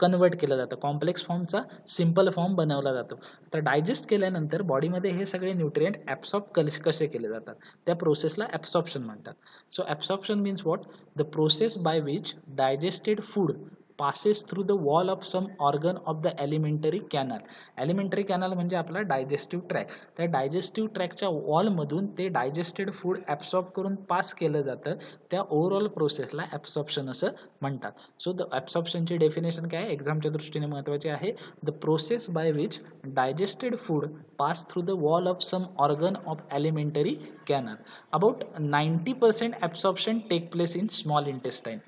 कन्वर्ट केलं जातं. कॉम्प्लेक्स फॉर्मचा सिम्पल फॉर्म बनवला जातो. तर डायजेस्ट केल्यानंतर बॉडीमध्ये हे सगळे न्यूट्रिएंट ॲब्सॉर्ब कसे केले जातात त्या प्रोसेसला ॲब्सॉर्प्शन म्हणतात. So absorption means what? The process by which digested food passes through the wall of some organ of the alimentary canal. Alimentary canal म्हणजे आपला डायजेस्टिव्ह ट्रॅक. त्या डायजेस्टिव्ह ट्रॅकच्या वॉलमधून ते डायजेस्टेड फूड ॲब्सॉर्ब करून पास केलं जातं. त्या overall प्रोसेसला absorption असं म्हणतात. सो द ॲब्सॉर्प्शनची डेफिनेशन काय आहे? एक्झामच्या दृष्टीने महत्त्वाची आहे. The process by which digested food pass through the wall of some organ of alimentary canal. About 90% absorption take place in small intestine.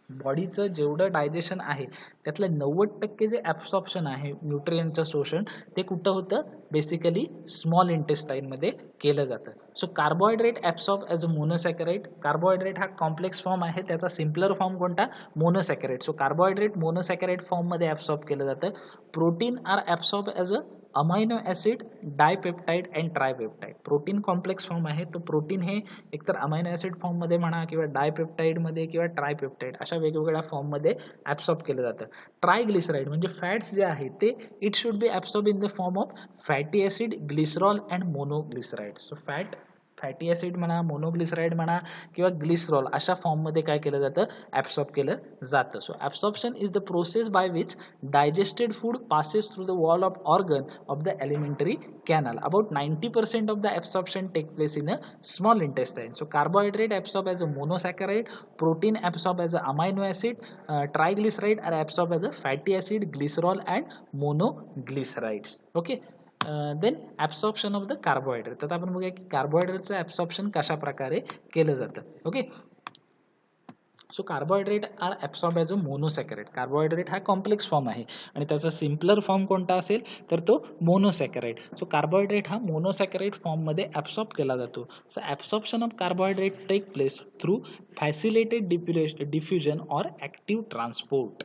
बॉडीचं जेवढं डायजेशन आहे त्यातलं 90% जे ॲब्सॉर्प्शन आहे न्यूट्रिएंटचं शोषण ते कुठं होतं? बेसिकली स्मॉल इंटेस्टाईनमध्ये केलं जातं. So carbohydrate absorb as a monosaccharide. Carbohydrate हा कॉम्प्लेक्स फॉर्म आहे, त्याचा सिम्पलर फॉर्म कोणता? मोनोसॅकराइड. सो कार्बोहायड्रेट मोनोसॅकराइड फॉर्ममध्ये ॲब्सॉर्ब केलं जातं. Protein are absorb as a amino acid, dipeptide and tripeptide. Protein complex form आहे, तो प्रोटीन हे एकतर अमायनो ॲसिड फॉर्ममध्ये म्हणा किंवा डायपेप्टाईडमध्ये किंवा ट्रायपेप्टाईड अशा वेगवेगळ्या फॉर्ममध्ये ॲब्सॉर्ब केलं जातं. ट्रायग्लिसराईड म्हणजे फॅट्स जे आहेत ते it should be absorb in the form of fatty acid, glycerol and monoglyceride. So fatty acid म्हणा, मोनोग्लिसराईड म्हणा किंवा ग्लिसरॉल अशा फॉर्ममध्ये काय केलं जातं? ॲब्सॉर्ब केलं जातं. So absorption is the process by which digested food passes through the wall of organ of the alimentary canal. About 90% of the absorption take place in a small intestine. So carbohydrate absorb as a monosaccharide, protein absorb as a amino acid, triglyceride are absorbed as a fatty acid, glycerol and monoglycerides. Okay. Then absorption of the carbohydrate. आता आपण बघूया की कार्बोहायड्रेटचं absorption कशा प्रकारे केलं जातं. Okay. So carbohydrate are absorb as a monosaccharide. Carbohydrate हा complex form आहे आणि त्याचा सिम्पलर फॉर्म कोणता असेल तर तो मोनोसॅकराइड. सो कार्बोहायड्रेट हा मोनोसॅकराइड फॉर्ममध्ये ॲब्सॉर्ब केला जातो. So absorption of carbohydrate take place through facilitated diffusion or active transport.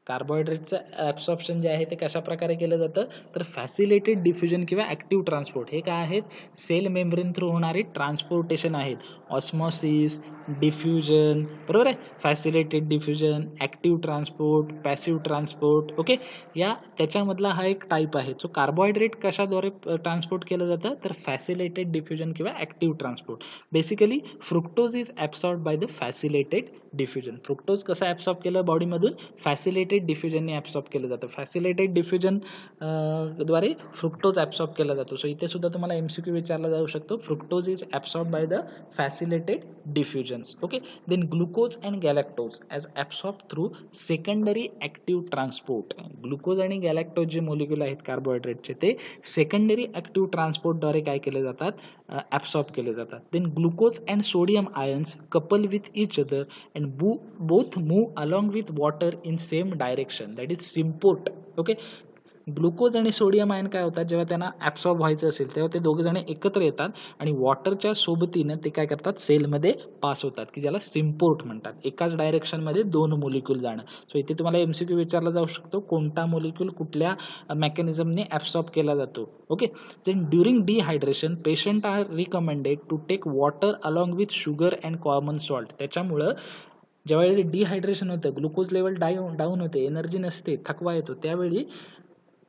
कार्बोहायड्रेटचं ॲब्सॉर्प्शन जे आहे ते कशा प्रकारे केलं जातं तर फॅसिलिटेड डिफ्युजन किंवा ॲक्टिव्ह ट्रान्सपोर्ट. हे काय आहेत? सेल मेम्ब्रेन थ्रू होणारे ट्रान्सपोर्टेशन आहेत. ऑस्मॉसिस, डिफ्युजन, बरोबर आहे. Facilitated diffusion, active transport, passive transport. Okay. या त्याच्यामधला हा एक टाईप आहे. सो कार्बोहायड्रेट कशाद्वारे ट्रान्सपोर्ट केलं जातं तर फॅसिलिटेड डिफ्युजन किंवा active transport. Basically fructose is absorb by the facilitated diffusion. Fructose कसं ॲब्सॉर्ब केलं बॉडीमधून? फॅसिलिटेड डिफ्युजनने ॲब्सॉर्ब केलं जातं. फॅसिलिटेड डिफ्युजन द्वारे फ्रुक्टोज ॲब्सॉर्ब केला जातो. सो इथे सुद्धा तुम्हाला MCQ विचारला जाऊ शकतो. Fructose is absorb by the facilitated diffusions. Okay. Then glucose and galactose as absorb through secondary active transport. Glucose आणि गॅलॅक्टोज जे मोलिक्युल आहेत कार्बोहायड्रेटचे ते सेकंडरी ॲक्टिव्ह ट्रान्सपोर्टद्वारे काय केले जातात? ॲब्सॉर्ब केले जातात. Then glucose and sodium ions couple with each other and both move along with water in same direction, that is symport. Okay. Glucose आणि सोडियम आयन काय होतात, जेव्हा त्यांना ॲब्सॉर्ब व्हायचं असेल तेव्हा ते दोघे जण एकत्र येतात आणि वॉटरच्या सोबतीनं ते काय करतात, सेलमध्ये पास होतात, की ज्याला सिम्पोर्ट म्हणतात. एकाच डायरेक्शनमध्ये दोन मोलिक्यूल जाणं. सो इथे तुम्हाला MCQ विचारला जाऊ शकतो, कोणता मोलिक्यूल कुठल्या मेकॅनिझमने ॲब्सॉर्ब केला जातो. Okay. Then during dehydration patient are recommended to take water along with sugar and common salt. त्याच्यामुळं ज्यावेळी डिहायड्रेशन होतं, ग्लुकोज लेवल डाऊन होते, एनर्जी नसते, थकवा येतो, त्यावेळी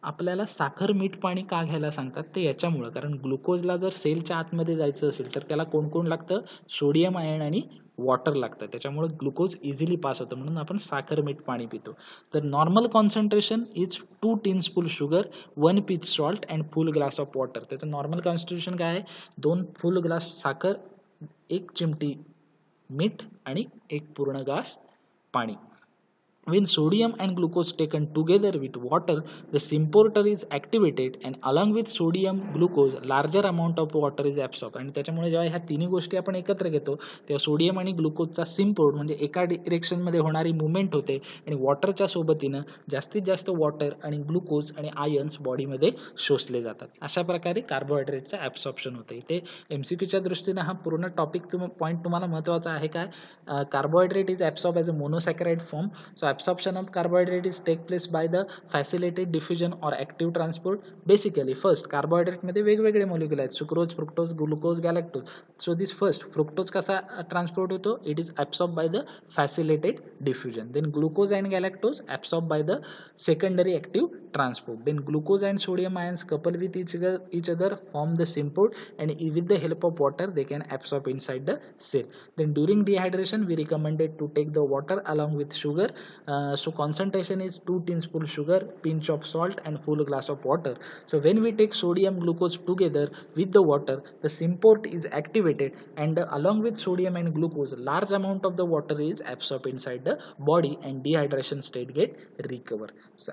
आपल्याला साखर मीठ पाणी का घ्यायला सांगतात, ते याच्यामुळं, कारण ग्लुकोजला जर सेलच्या आतमध्ये जायचं असेल तर त्याला कोण कोण लागतं, सोडियम आयन आणि वॉटर लागतं. त्याच्यामुळे ग्लुकोज इझिली पास होतं, म्हणून आपण साखर मीठ पाणी पितो. तर normal concentration is 2 teaspoon sugar, 1 pinch salt and full glass of water. त्याचं नॉर्मल कॉन्सन्ट्रेशन काय आहे, 2 फुल ग्लास साखर, 1 चिमटी मीठ आणि 1 पूर्ण ग्लास पाणी. When sodium and glucose taken together with water, the symporter is activated and along with sodium glucose larger amount of water is absorbed. आणि त्याच्यामुळे जेव्हा ह्या तिन्ही गोष्टी आपण एकत्र घेतो तेव्हा सोडियम आणि ग्लुकोजचा सिम्पोर्ट म्हणजे एका डिरेक्शनमध्ये होणारी मुवमेंट होते आणि वॉटरच्या सोबतीनं जास्तीत जास्त वॉटर आणि ग्लुकोज आणि आयन्स बॉडीमध्ये शोषले जातात. अशा प्रकारे कार्बोहायड्रेटचं ॲब्सॉर्प्शन होतं. इथे MCQच्या दृष्टीनं हा पूर्ण टॉपिक पॉईंट तुम्हाला महत्त्वाचा आहे. काय, carbohydrate is absorb as a monosaccharide form. So absorption of carbohydrates take place by the facilitated diffusion or active transport. Basically first carbohydrate मध्ये वेगवेगळे मॉलिक्यूल आहेत, sucrose, fructose, glucose, galactose. So this first fructose कसा transport होतो, it is absorb by the facilitated diffusion. Then glucose and galactose absorb by the secondary active transport. Then glucose and sodium ions couple with each other form the symport, and with the help of water they can absorb inside the cell. Then during dehydration we recommended to take the water along with sugar. So concentration is 2 teaspoon sugar, pinch of salt and full glass of water. So when we take sodium glucose together with the water, the symport is activated and along with sodium and glucose large amount of the water is absorbed inside the body and dehydration state get recover. So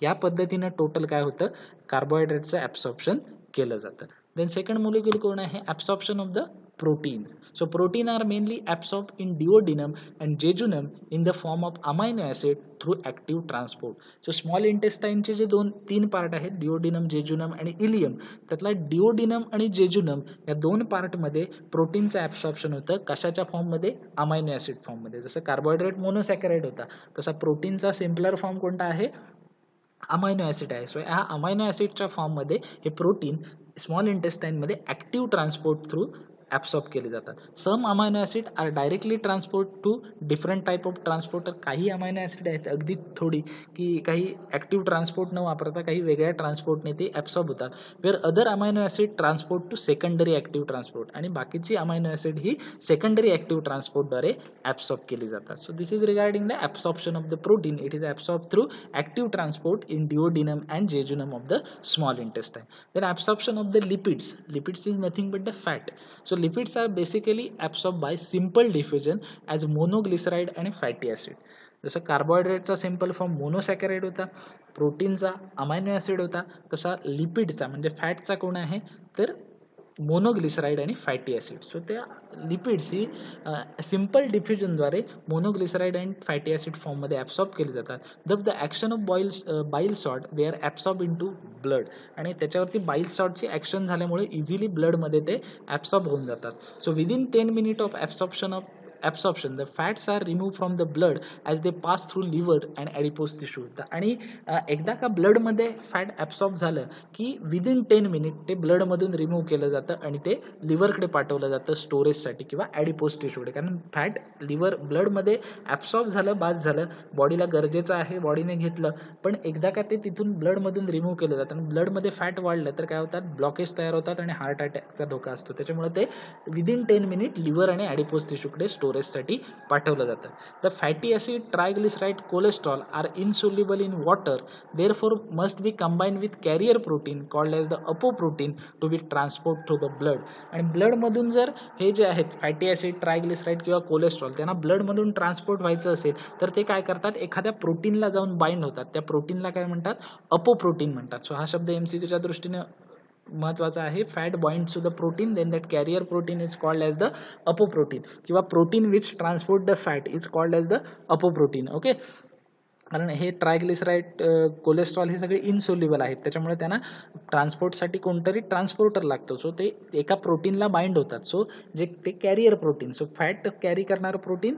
या पद्धतीनं total काय होतं, कार्बोहायड्रेटचं absorption केलं जातं. Then second molecule कोण आहे, absorption of the protein. So protein are mainly absorbed in duodenum and jejunum in the form of amino acid through active transport. So small intestine चे जे तीन पार्ट आहेत, डिओडिनम, जेजुनम आणि ilium, त्यातला duodenum आणि jejunum या दोन part मध्ये प्रोटीनचं ॲब्सॉर्प्शन होतं. कशाच्या फॉर्म मध्ये, अमायनो ऍसिड फॉर्म मध्ये. जसं कार्बोहायड्रेट मोनोसॅकराइड होता, तसा प्रोटीनचा सिम्पलर फॉर्म कोणता आहे, अमायनो ॲसिड आहे. सो ह्या अमायनो ॲसिडच्या फॉर्ममध्ये हे प्रोटीन स्मॉल इंटेस्टाईनमध्ये ॲक्टिव्ह ट्रान्सपोर्ट थ्रू ॲब्सॉर्ब केले जातात. Some amino acid are directly transport to different type of transporter. काही अमायनो ॲसिड आहेत अगदी थोडी की काही ॲक्टिव्ह ट्रान्सपोर्ट न वापरता काही वेगळ्या ट्रान्सपोर्टने ते ॲब्सॉर्ब होतात. Where other amino acid transport to secondary active transport, आणि बाकीची अमायनो ॲसिड ही सेकंडरी ॲक्टिव्ह ट्रान्सपोर्टद्वारे ॲब्सॉर्ब केली जातात. So this is regarding the absorption of the protein. It is absorb through active transport in duodenum and jejunum of the small intestine. Then absorption of the lipids. Lipids is nothing but the fat. So lipids are basically absorbed by simple diffusion as monoglyceride and fatty acid. जसं कार्बोहायड्रेटचा simple form मोनोसॅकराइड होता, प्रोटीनचा amino acid होता, तसा लिपिडचा म्हणजे फॅटचा कोण आहे तर मोनोग्लिसराइड आणि फॅटी ॲसिड. सो त्या लिपिड्स ही सिम्पल डिफ्युजनद्वारे मोनोग्लिसराइड अँड फॅटी ॲसिड फॉर्ममध्ये ॲब्सॉर्ब केले जातात. The action of bile salt they are absorb in to blood, आणि त्याच्यावरती बाईल सॉल्टची ॲक्शन झाल्यामुळे इझिली ब्लडमध्ये ते ॲब्सॉर्ब होऊन जातात. So within 10 minute of absorption the fats are removed from the blood as they pass through liver and adipose tissue. आणि एकदा का ब्लड मध्ये फॅट ॲब्सॉर्ब झालं की विदिन 10 मिनिट ते ब्लड मधून रिमूव्ह केलं जातं आणि ते लिव्हरकडे पाठवलं जातं स्टोरेजसाठी किंवा ॲडिपोज टिश्यूकडे. कारण फॅट लिव्हर ब्लडमध्ये ॲब्सॉर्ब झालं, बास झालं, बॉडीला गरजेचं आहे, बॉडीने घेतलं, पण एकदा का ते तिथून ब्लडमधून रिमूव्ह केलं जातं आणि ब्लडमध्ये फॅट वाढलं तर काय होतात, ब्लॉकेज तयार होतात आणि हार्ट अटॅकचा धोका असतो. त्याच्यामुळे ते विदिन 10 मिनिट लिव्हर आणि ॲडिपोज टिश्यूकडे स्टोरेजसाठी पाठवलं जातं. The fatty acid, triglyceride, cholesterol are insoluble in water, therefore must be combined with carrier protein called as the apoprotein to be transport through the blood. आणि ब्लडमधून जर हे जे आहेत फॅटी ॲसिड, ट्रायग्लिसराइड किंवा कोलेस्ट्रॉल त्यांना ब्लडमधून ट्रान्सपोर्ट व्हायचं असेल तर ते काय करतात, एखाद्या प्रोटीनला जाऊन बाइंड होतात. त्या प्रोटीनला काय म्हणतात, अपोप्रोटीन म्हणतात. सो हा शब्द MCQच्या दृष्टीने महत्वाचा आहे. Fat binds to the protein, then that carrier protein is called as the apoprotein, किंवा protein which transport the fat is called as the apoprotein. Okay. कारण हे ट्रायग्लिसराईड कोलेस्ट्रॉल हे सगळे इनसोल्युबल आहेत, त्याच्यामुळे त्यांना ट्रान्सपोर्टसाठी कोणतरी ट्रान्सपोर्टर लागतो. सो ते एका प्रोटीनला बाइंड होतात. सो जे ते carrier protein, so fat carry करणारं प्रोटीन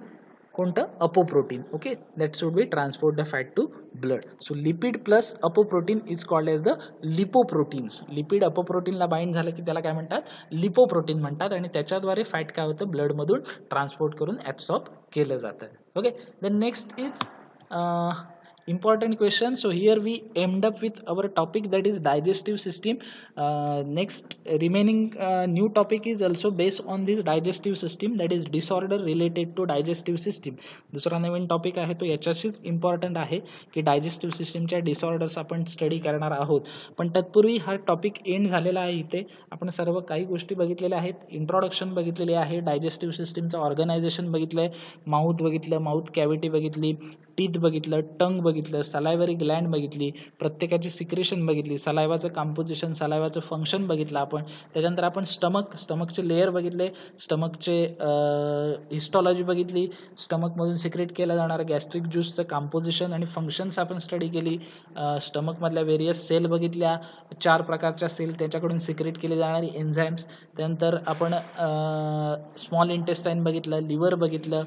कोणतं? Apoprotein. Okay, that should be transport the fat to blood. So lipid plus apoprotein is called as the lipoproteins. Lipid अपोप्रोटीनला बाइंड झालं की त्याला काय म्हणतात? लिपोप्रोटीन म्हणतात, आणि त्याच्याद्वारे फॅट काय होतं? ब्लडमधून ट्रान्सपोर्ट करून ॲब्सॉर्ब केलं जातं. Okay, the next is important question. So here we end up with our topic, that is digestive system. Next remaining new topic is also based on this digestive system, that is disorder related to digestive system. दुसरा नवीन topic आहे तो याच्याशीच important आहे की digestive सिस्टीमच्या disorders आपण study करणार आहोत. पण तत्पूर्वी हा टॉपिक एंड झालेला आहे. इथे आपण सर्व काही गोष्टी बघितलेल्या आहेत. इंट्रोडक्शन बघितलेली आहे, डायजेस्टिव्ह सिस्टीमचं ऑर्गनायझेशन बघितलं आहे, माउथ बघितलं, माउथ कॅव्हिटी बघितली, टीथ बघितलं, टंग बघितलं, सलायवरी ग्लँड बघितली, प्रत्येकाची सिक्रेशन बघितली, सलायवाचं कंपोजिशन, सलायवाचं फंक्शन बघितलं आपण. त्याच्यानंतर आपण स्टमकचे लेयर बघितले, स्टमकचे हिस्टॉलॉजी बघितली, स्टमकमधून सिक्रेट केलं जाणारं गॅस्ट्रिक ज्यूसचं कंपोजिशन आणि फंक्शन्स आपण स्टडी केली. स्टमकमधल्या वेरियस सेल बघितल्या, 4 प्रकारच्या सेल, त्याच्याकडून सिक्रेट केली जाणारी एन्झाईम्स. त्यानंतर आपण स्मॉल इंटेस्टाईन बघितलं, लिव्हर बघितलं,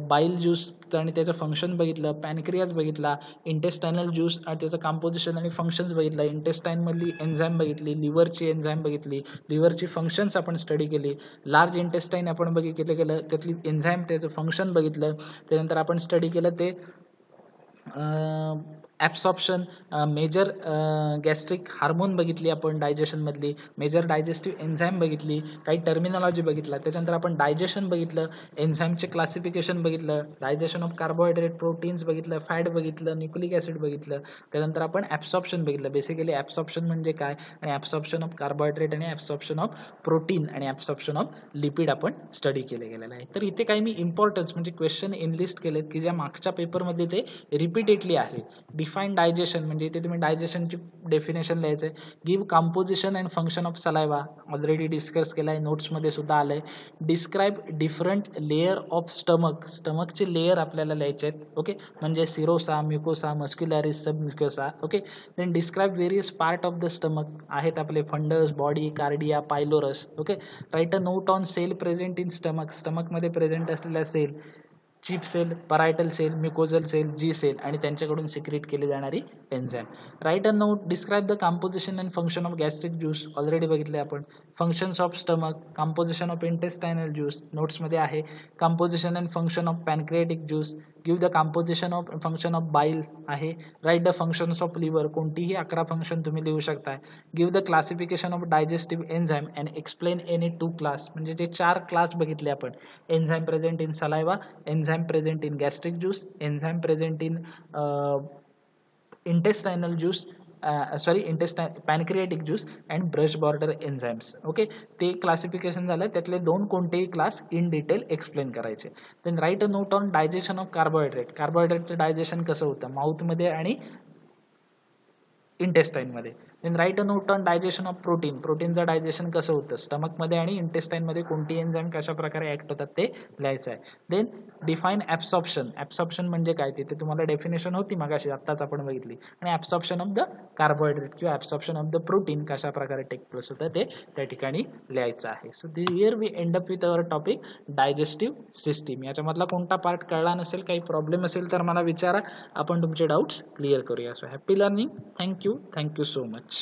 बाईल ज्यूस आणि त्याचं फंक्शन बघितलं, पॅनक्रियाज बघितला, इंटेस्टायनल ज्यूस आणि त्याचं कंपोजिशन आणि फंक्शन्स बघितलं, इंटेस्टाईनमधली एन्झाईम बघितली, लिव्हरची एन्झाईम बघितली, लिव्हरची फंक्शन्स आपण स्टडी केली, लार्ज इंटेस्टाईन आपण केलं, त्यातली एन्झाईम त्याचं फंक्शन बघितलं. त्यानंतर आपण स्टडी केलं ते ॲब्सॉर्प्शन, मेजर गॅस्ट्रिक हार्मोन बघितली आपण डायजेशनमधली, मेजर डायजेस्टिव्ह एन्झाईम बघितली, काही टर्मिनॉलॉजी बघितला. त्याच्यानंतर आपण डायजेशन बघितलं, एन्झाईमचे क्लासिफिकेशन बघितलं, डायजेशन ऑफ कार्बोहायड्रेट, प्रोटीन्स बघितलं, फॅट बघितलं, न्यूक्लिक ॲसिड बघितलं. त्यानंतर आपण ॲब्सॉर्प्शन बघितलं. बेसिकली ॲब्सॉर्प्शन म्हणजे काय, आणि ॲब्सॉर्प्शन ऑफ कार्बोहायड्रेट आणि ॲब्सॉर्प्शन ऑफ प्रोटीन आणि ॲब्सॉर्प्शन ऑफ लिपिड आपण स्टडी गेलेलं आहे. तर इथे काही मी इम्पॉर्टन्स म्हणजे क्वेश्चन इनलिस्ट केलेत की ज्या मागच्या पेपरमध्ये ते रिपीटेडली आहे. डिफाईन डायजेशन म्हणजे इथे तुम्ही डायजेशनची डेफिनेशन लिहायचं आहे. Give composition and function of saliva, already discuss केला आहे, नोट्समध्ये सुद्धा आलं आहे. Describe different layer of stomach, स्टमकचे लेयर आपल्याला लिहायचे आहेत. ओके, म्हणजे serosa, mucosa, muscularis, submucosa. Okay, then describe various part of the stomach, आहेत आपले fundus, body, cardia, pylorus. Okay, write a note on cell present in stomach, स्टमकमध्ये present असलेल्या cell, chief cell, parietal cell, mucosal cell, G sale आणि त्यांच्याकडून secrete केली जाणारी enzyme. Write a note, describe the composition and function of gastric juice, already बघितले आपण. Functions of stomach, composition of intestinal juice नोट्समध्ये आहे. Composition and function of pancreatic juice, give the composition of function of bile आहे. Write the functions of liver, कोणतीही 11 function तुम्ही लिहू शकता. Give the classification of digestive enzyme and explain any 2 class, म्हणजे जे 4 class बघितले आपण. Enzyme present in saliva, enzyme present in gastric juice, enzyme present in intestinal juice, pancreatic juice and brush border enzymes. Okay, ते classification झालं, त्यातले 2 कोणतेही class in detail explain करायचे. Then write a note on digestion of carbohydrate, कार्बोहायड्रेटचं digestion कसं होतं माउथमध्ये आणि इंटेस्टाईनमध्ये. Then write a note on digestion of protein, प्रोटीनचं डायजेशन कसं होतं स्टमकमध्ये आणि इंटेस्टाईनमध्ये, कोणती एन्झाईम कशा प्रकारे ॲक्ट होतात ते लिहायचं आहे. देन डिफाईन ॲब्सॉर्प्शन, ॲब्सॉर्प्शन म्हणजे काय तिथे तुम्हाला डेफिनेशन होती मगाशी, आत्ताच आपण बघितली. आणि ॲब्सॉर्प्शन ऑफ द कार्बोहायड्रेट किंवा ॲब्सॉर्प्शन ऑफ द प्रोटीन कशा प्रकारे टेक प्लेस होतं ते त्या ठिकाणी लिहायचं आहे. So here we end up with our topic digestive system. याच्यामधला कोणता पार्ट कळला नसेल, काही प्रॉब्लेम असेल तर मला विचारा, आपण तुमचे डाऊट्स क्लिअर करूया. So happy learning. Thank you so much.